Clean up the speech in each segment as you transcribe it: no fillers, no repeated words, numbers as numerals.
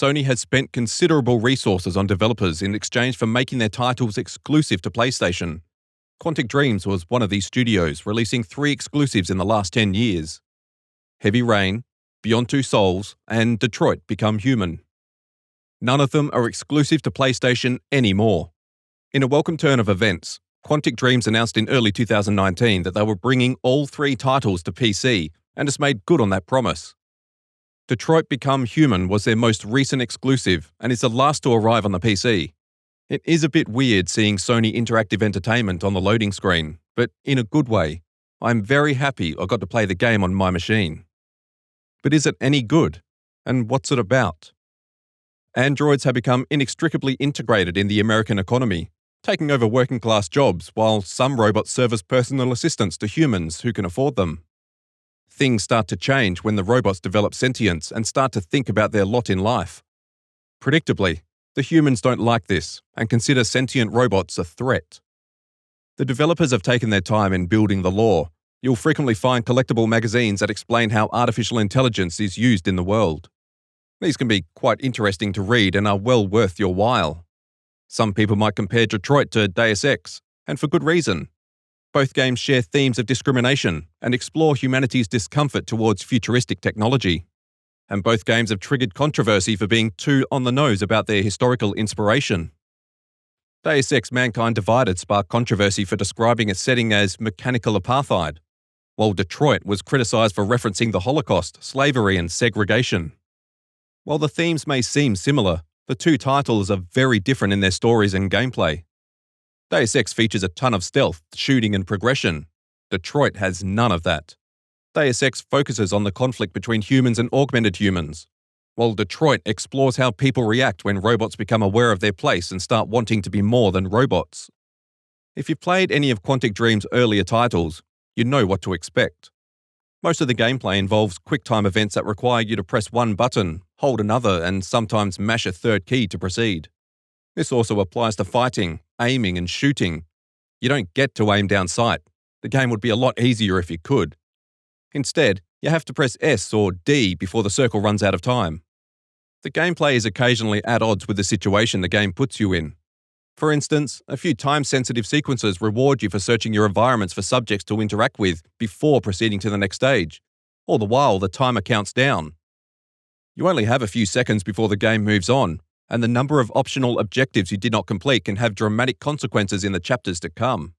Sony has spent considerable resources on developers in exchange for making their titles exclusive to PlayStation. Quantic Dreams was one of these studios, releasing 3 exclusives in the last 10 years. Heavy Rain, Beyond Two Souls, and Detroit Become Human. None of them are exclusive to PlayStation anymore. In a welcome turn of events, Quantic Dreams announced in early 2019 that they were bringing all 3 titles to PC, and has made good on that promise. Detroit Become Human was their most recent exclusive, and is the last to arrive on the PC. It is a bit weird seeing Sony Interactive Entertainment on the loading screen, but in a good way. I'm very happy I got to play the game on my machine. But is it any good? And what's it about? Androids have become inextricably integrated in the American economy, taking over working-class jobs, while some robots serve as personal assistants to humans who can afford them. Things start to change when the robots develop sentience and start to think about their lot in life. Predictably, the humans don't like this and consider sentient robots a threat. The developers have taken their time in building the lore. You'll frequently find collectible magazines that explain how artificial intelligence is used in the world. These can be quite interesting to read and are well worth your while. Some people might compare Detroit to Deus Ex, and for good reason. Both games share themes of discrimination and explore humanity's discomfort towards futuristic technology. And both games have triggered controversy for being too on the nose about their historical inspiration. Deus Ex Mankind Divided sparked controversy for describing its setting as mechanical apartheid, while Detroit was criticised for referencing the Holocaust, slavery and segregation. While the themes may seem similar, the 2 titles are very different in their stories and gameplay. Deus Ex features a ton of stealth, shooting and progression. Detroit has none of that. Deus Ex focuses on the conflict between humans and augmented humans, while Detroit explores how people react when robots become aware of their place and start wanting to be more than robots. If you've played any of Quantic Dream's earlier titles, you know what to expect. Most of the gameplay involves quick-time events that require you to press one button, hold another, and sometimes mash a third key to proceed. This also applies to fighting, aiming, and shooting. You don't get to aim down sight. The game would be a lot easier if you could. Instead, you have to press S or D before the circle runs out of time. The gameplay is occasionally at odds with the situation the game puts you in. For instance, a few time-sensitive sequences reward you for searching your environments for subjects to interact with before proceeding to the next stage. All the while, the timer counts down. You only have a few seconds before the game moves on, and the number of optional objectives you did not complete can have dramatic consequences in the chapters to come.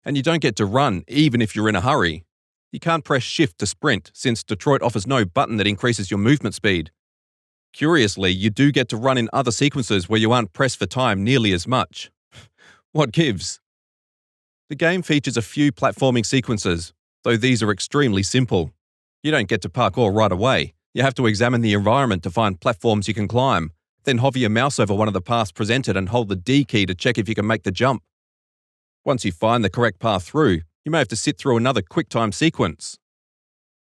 And you don't get to run, even if you're in a hurry. You can't press Shift to sprint, since Detroit offers no button that increases your movement speed. Curiously, you do get to run in other sequences where you aren't pressed for time nearly as much. What gives? The game features a few platforming sequences, though these are extremely simple. You don't get to parkour right away. You have to examine the environment to find platforms you can climb, then hover your mouse over one of the paths presented and hold the D key to check if you can make the jump. Once you find the correct path through, you may have to sit through another QuickTime sequence.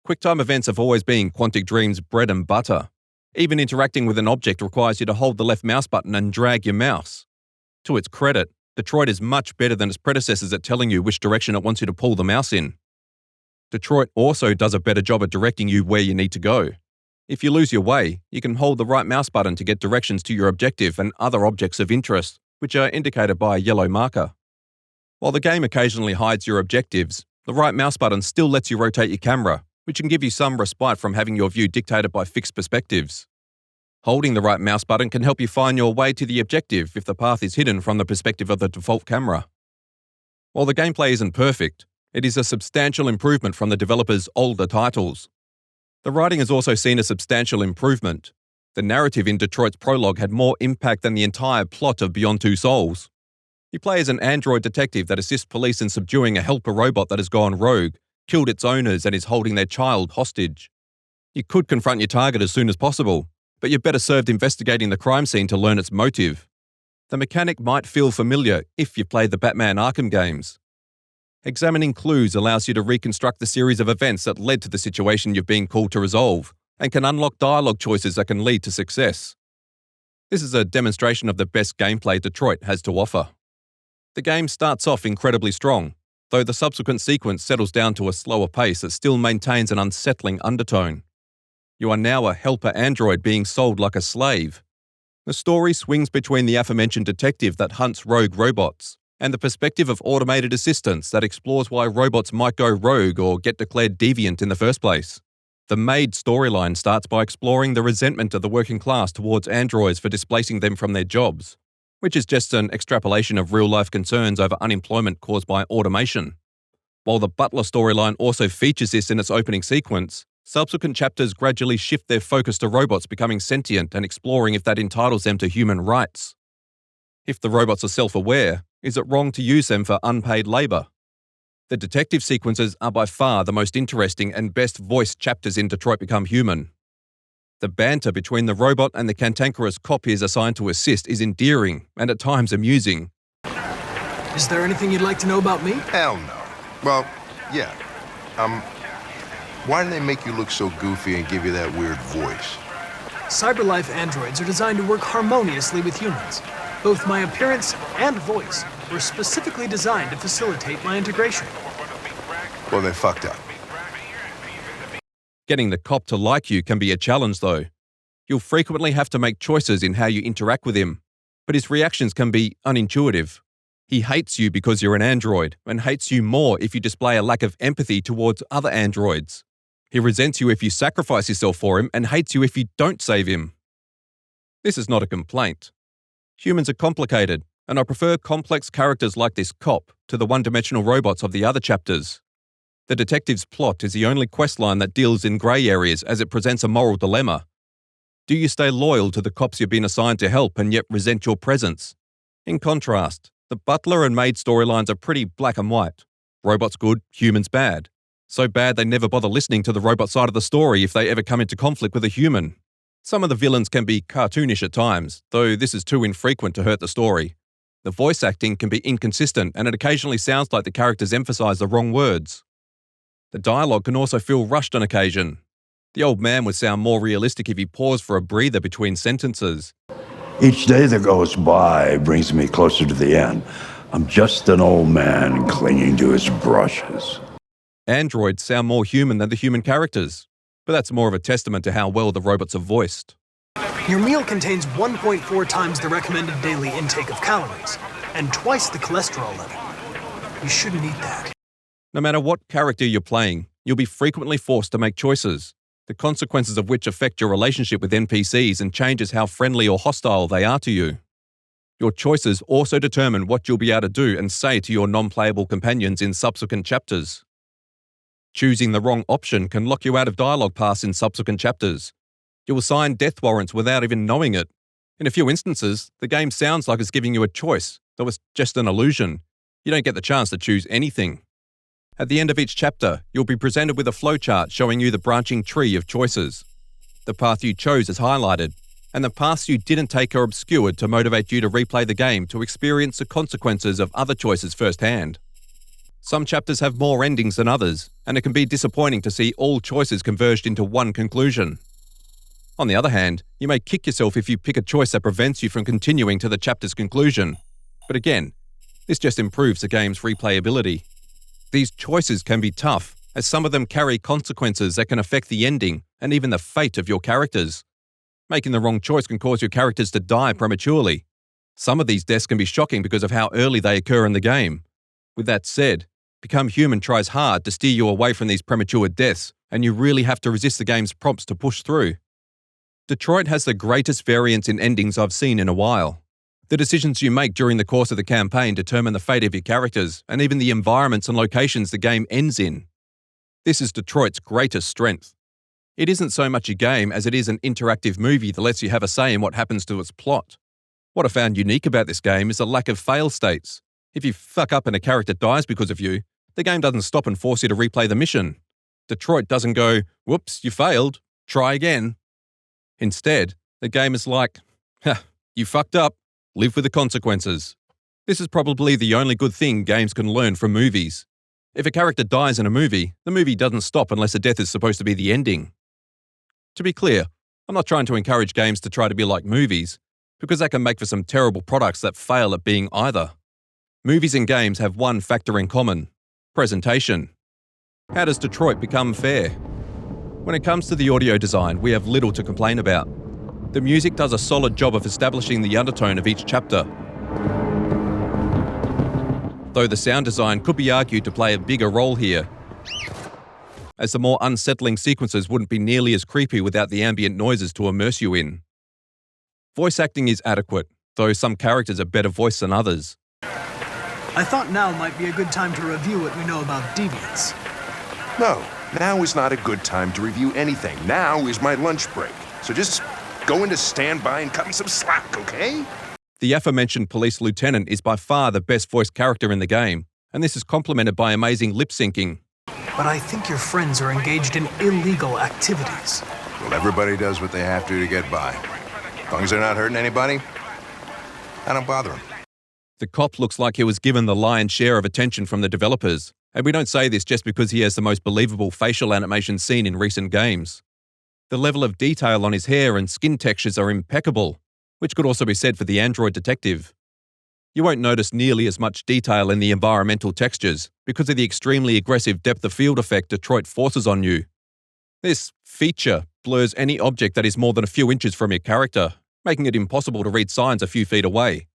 QuickTime events have always been Quantic Dream's bread and butter. Even interacting with an object requires you to hold the left mouse button and drag your mouse. To its credit, Detroit is much better than its predecessors at telling you which direction it wants you to pull the mouse in. Detroit also does a better job at directing you where you need to go. If you lose your way, you can hold the right mouse button to get directions to your objective and other objects of interest, which are indicated by a yellow marker. While the game occasionally hides your objectives, the right mouse button still lets you rotate your camera, which can give you some respite from having your view dictated by fixed perspectives. Holding the right mouse button can help you find your way to the objective if the path is hidden from the perspective of the default camera. While the gameplay isn't perfect, it is a substantial improvement from the developer's older titles. The writing has also seen a substantial improvement. The narrative in Detroit's prologue had more impact than the entire plot of Beyond Two Souls. You play as an android detective that assists police in subduing a helper robot that has gone rogue, killed its owners and is holding their child hostage. You could confront your target as soon as possible, but you're better served investigating the crime scene to learn its motive. The mechanic might feel familiar if you've played the Batman Arkham games. Examining clues allows you to reconstruct the series of events that led to the situation you've been called to resolve, and can unlock dialogue choices that can lead to success. This is a demonstration of the best gameplay Detroit has to offer. The game starts off incredibly strong, though the subsequent sequence settles down to a slower pace that still maintains an unsettling undertone. You are now a helper android being sold like a slave, The story swings between the aforementioned detective that hunts rogue robots and the perspective of automated assistants that explores why robots might go rogue or get declared deviant in the first place. The Maid storyline starts by exploring the resentment of the working class towards androids for displacing them from their jobs, which is just an extrapolation of real-life concerns over unemployment caused by automation. While the Butler storyline also features this in its opening sequence, subsequent chapters gradually shift their focus to robots becoming sentient and exploring if that entitles them to human rights. If the robots are self-aware, is it wrong to use them for unpaid labour? The detective sequences are by far the most interesting and best voiced chapters in Detroit Become Human. The banter between the robot and the cantankerous cop he is assigned to assist is endearing and at times amusing. Is there anything you'd like to know about me? Hell no. Well, yeah. Why do they make you look so goofy and give you that weird voice? CyberLife androids are designed to work harmoniously with humans. Both my appearance and voice were specifically designed to facilitate my integration. Well, they fucked up. Getting the cop to like you can be a challenge, though. You'll frequently have to make choices in how you interact with him, but his reactions can be unintuitive. He hates you because you're an android, and hates you more if you display a lack of empathy towards other androids. He resents you if you sacrifice yourself for him, and hates you if you don't save him. This is not a complaint. Humans are complicated, and I prefer complex characters like this cop to the one-dimensional robots of the other chapters. The detective's plot is the only questline that deals in grey areas as it presents a moral dilemma. Do you stay loyal to the cops you've been assigned to help and yet resent your presence? In contrast, the Butler and Maid storylines are pretty black and white. Robots good, humans bad. So bad they never bother listening to the robot side of the story if they ever come into conflict with a human. Some of the villains can be cartoonish at times, though this is too infrequent to hurt the story. The voice acting can be inconsistent and it occasionally sounds like the characters emphasise the wrong words. The dialogue can also feel rushed on occasion. The old man would sound more realistic if he paused for a breather between sentences. Each day that goes by brings me closer to the end. I'm just an old man clinging to his brushes. Androids sound more human than the human characters, but that's more of a testament to how well the robots are voiced. Your meal contains 1.4 times the recommended daily intake of calories, and twice the cholesterol level. You shouldn't eat that. No matter what character you're playing, you'll be frequently forced to make choices, the consequences of which affect your relationship with NPCs and changes how friendly or hostile they are to you. Your choices also determine what you'll be able to do and say to your non-playable companions in subsequent chapters. Choosing the wrong option can lock you out of dialogue paths in subsequent chapters. You will sign death warrants without even knowing it. In a few instances, the game sounds like it's giving you a choice, though it's just an illusion. You don't get the chance to choose anything. At the end of each chapter, you'll be presented with a flowchart showing you the branching tree of choices. The path you chose is highlighted, and the paths you didn't take are obscured to motivate you to replay the game to experience the consequences of other choices firsthand. Some chapters have more endings than others, and it can be disappointing to see all choices converged into one conclusion. On the other hand, you may kick yourself if you pick a choice that prevents you from continuing to the chapter's conclusion. But again, this just improves the game's replayability. These choices can be tough, as some of them carry consequences that can affect the ending and even the fate of your characters. Making the wrong choice can cause your characters to die prematurely. Some of these deaths can be shocking because of how early they occur in the game. With that said, Become Human tries hard to steer you away from these premature deaths, and you really have to resist the game's prompts to push through. Detroit has the greatest variance in endings I've seen in a while. The decisions you make during the course of the campaign determine the fate of your characters and even the environments and locations the game ends in. This is Detroit's greatest strength. It isn't so much a game as it is an interactive movie that lets you have a say in what happens to its plot. What I found unique about this game is the lack of fail states. If you fuck up and a character dies because of you, the game doesn't stop and force you to replay the mission. Detroit doesn't go, whoops, you failed, try again. Instead, the game is like, you fucked up, live with the consequences. This is probably the only good thing games can learn from movies. If a character dies in a movie, the movie doesn't stop unless the death is supposed to be the ending. To be clear, I'm not trying to encourage games to try to be like movies, because that can make for some terrible products that fail at being either. Movies and games have one factor in common: presentation. How does Detroit become fair? When it comes to the audio design, we have little to complain about. The music does a solid job of establishing the undertone of each chapter, though the sound design could be argued to play a bigger role here, as the more unsettling sequences wouldn't be nearly as creepy without the ambient noises to immerse you in. Voice acting is adequate, though some characters are better voiced than others. I thought now might be a good time to review what we know about deviants. No, now is not a good time to review anything. Now is my lunch break. So just go into standby and cut me some slack, okay? The aforementioned police lieutenant is by far the best voiced character in the game, and this is complemented by amazing lip syncing. But I think your friends are engaged in illegal activities. Well, everybody does what they have to get by. As long as they're not hurting anybody, I don't bother them. The cop looks like he was given the lion's share of attention from the developers, and we don't say this just because he has the most believable facial animation seen in recent games. The level of detail on his hair and skin textures are impeccable, which could also be said for the android detective. You won't notice nearly as much detail in the environmental textures because of the extremely aggressive depth of field effect Detroit forces on you. This feature blurs any object that is more than a few inches from your character, making it impossible to read signs a few feet away.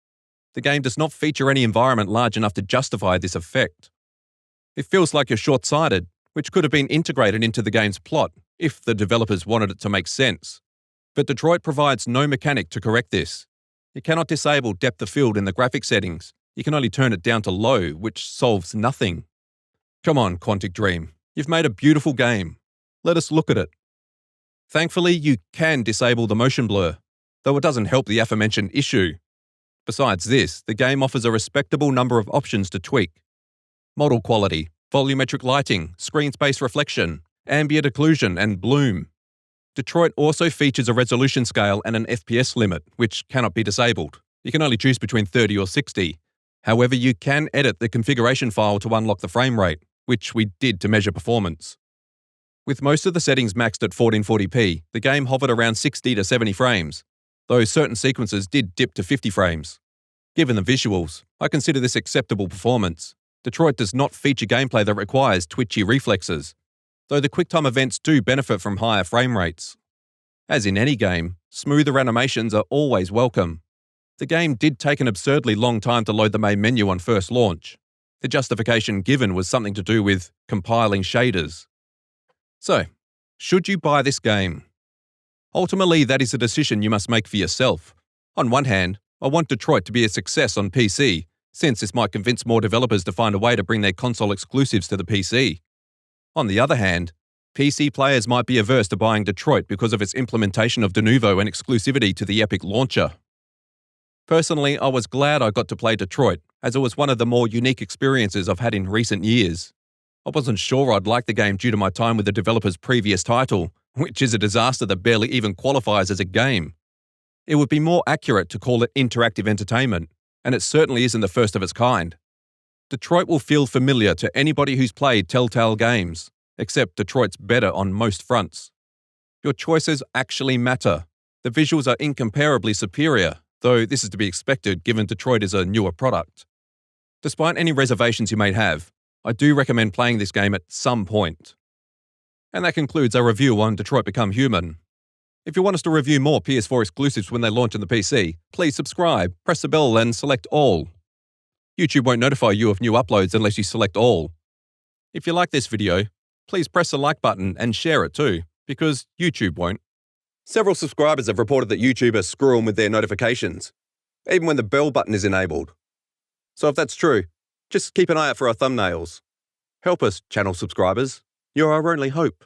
The game does not feature any environment large enough to justify this effect. It feels like you're short-sighted, which could have been integrated into the game's plot if the developers wanted it to make sense. But Detroit provides no mechanic to correct this. You cannot disable depth of field in the graphic settings. You can only turn it down to low, which solves nothing. Come on, Quantic Dream. You've made a beautiful game. Let us look at it. Thankfully, you can disable the motion blur, though it doesn't help the aforementioned issue. Besides this, the game offers a respectable number of options to tweak. Model quality, volumetric lighting, screen space reflection, ambient occlusion, and bloom. Detroit also features a resolution scale and an FPS limit, which cannot be disabled. You can only choose between 30 or 60. However, you can edit the configuration file to unlock the frame rate, which we did to measure performance. With most of the settings maxed at 1440p, the game hovered around 60 to 70 frames, though certain sequences did dip to 50 frames. Given the visuals, I consider this acceptable performance. Detroit does not feature gameplay that requires twitchy reflexes, though the QuickTime events do benefit from higher frame rates. As in any game, smoother animations are always welcome. The game did take an absurdly long time to load the main menu on first launch. The justification given was something to do with compiling shaders. So, should you buy this game? Ultimately, that is a decision you must make for yourself. On one hand, I want Detroit to be a success on PC, since this might convince more developers to find a way to bring their console exclusives to the PC. On the other hand, PC players might be averse to buying Detroit because of its implementation of de novo and exclusivity to the Epic launcher. Personally, I was glad I got to play Detroit, as it was one of the more unique experiences I've had in recent years. I wasn't sure I'd like the game due to my time with the developer's previous title, which is a disaster that barely even qualifies as a game. It would be more accurate to call it interactive entertainment, and it certainly isn't the first of its kind. Detroit will feel familiar to anybody who's played Telltale games, except Detroit's better on most fronts. Your choices actually matter. The visuals are incomparably superior, though this is to be expected given Detroit is a newer product. Despite any reservations you may have, I do recommend playing this game at some point. And that concludes our review on Detroit Become Human. If you want us to review more PS4 exclusives when they launch on the PC, please subscribe, press the bell and select all. YouTube won't notify you of new uploads unless you select all. If you like this video, please press the like button and share it too, because YouTube won't. Several subscribers have reported that YouTube are screwing with their notifications, even when the bell button is enabled. So if that's true, just keep an eye out for our thumbnails. Help us, channel subscribers. You're our only hope.